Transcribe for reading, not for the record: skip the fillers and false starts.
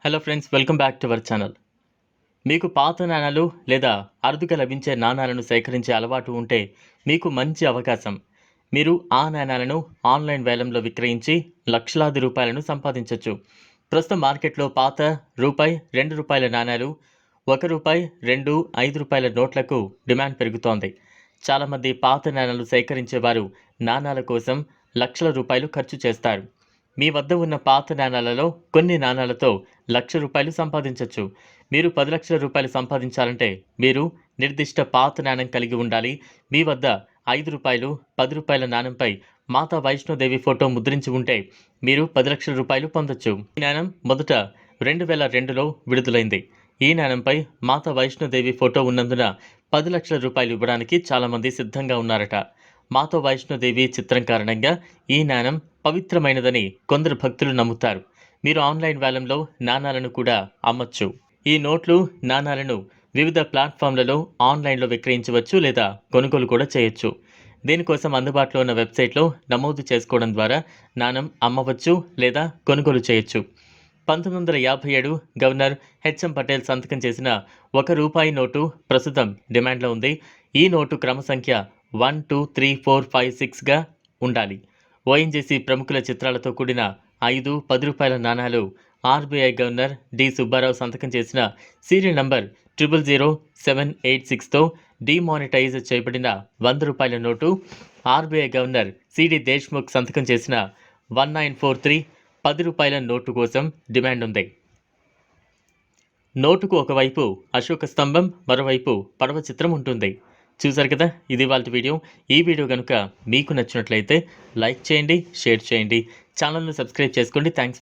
Hello friends, welcome back to our channel. మీకు పాత నాణాలు లేదా అరుదుగా లభించే నాణాలను సేకరించే అలవాటు ఉంటే మీకు మంచి అవకాశం. మీరు ఆ నాణాలను ఆన్లైన్ వేలంలో విక్రయించి లక్షలాది రూపాయలను సంపాదించవచ్చు. ప్రస్తుతం మార్కెట్లో పాత రూపాయి, రూ. 2 నాణాలు, రూపాయి, 2, రూ. 5 నోట్లకు డిమాండ్ పెరుగుతోంది. చాలామంది పాత నాణాలు సేకరించేవారు నాణాల కోసం లక్షల రూపాయలు ఖర్చు చేస్తారు. మీ వద్ద ఉన్న పాత నాణాలలో కొన్ని నాణాలతో రూ. 1,00,000 సంపాదించవచ్చు. మీరు 10 లక్షల రూపాయలు సంపాదించాలంటే మీరు నిర్దిష్ట పాత నాణం కలిగి ఉండాలి. మీ వద్ద రూ. 5, రూ. 10 నాణంపై మాతా వైష్ణోదేవి ఫోటో ముద్రించి ఉంటే మీరు 10 లక్షల రూపాయలు పొందొచ్చు. ఈ నాణం మొదట 2002లో విడుదలైంది. ఈ నాణంపై మాతా వైష్ణోదేవి ఫోటో ఉన్నందున 10 లక్షల రూపాయలు ఇవ్వడానికి చాలామంది సిద్ధంగా ఉన్నారట. మాతా వైష్ణోదేవి చిత్రం కారణంగా ఈ నాణం పవిత్రమైనదని కొందరు భక్తులు నమ్ముతారు. మీరు ఆన్లైన్ వేలంలో నాణాలను కూడా అమ్మచ్చు. ఈ నోట్లు, నాణాలను వివిధ ప్లాట్ఫామ్లలో ఆన్లైన్లో విక్రయించవచ్చు లేదా కొనుగోలు కూడా చేయొచ్చు. దీనికోసం అందుబాటులో ఉన్న వెబ్సైట్లో నమోదు చేసుకోవడం ద్వారా నాణం అమ్మవచ్చు లేదా కొనుగోలు చేయొచ్చు. 1957 గవర్నర్ హెచ్ఎం పటేల్ సంతకం చేసిన రూపాయి నోటు ప్రస్తుతం డిమాండ్లో ఉంది. ఈ నోటు క్రమ సంఖ్య 1, 2, 3, 4, 5, 6గా ఉండాలి. ఓఎన్జీసీ ప్రముఖుల చిత్రాలతో కూడిన 5, 10 రూపాయల నాణాలు ఆర్బీఐ గవర్నర్ డి సుబ్బారావు సంతకం చేసిన సీరియల్ నంబర్ 000786తో డిమానిటైజ్ చేయబడిన 100 రూపాయల నోటు, ఆర్బీఐ గవర్నర్ సిడి దేశ్ముఖ్ సంతకం చేసిన 1943 10 రూపాయల నోటు కోసం డిమాండ్ ఉంది. నోటుకు ఒకవైపు అశోక స్తంభం, మరోవైపు పడవ చిత్రం ఉంటుంది. చూసారు కదా, ఇది ఇవాల్టి వీడియో. ఈ వీడియో కనుక మీకు నచ్చినట్లయితే లైక్ చేయండి, షేర్ చేయండి, ఛానల్ను సబ్స్క్రైబ్ చేసుకోండి. థ్యాంక్స్.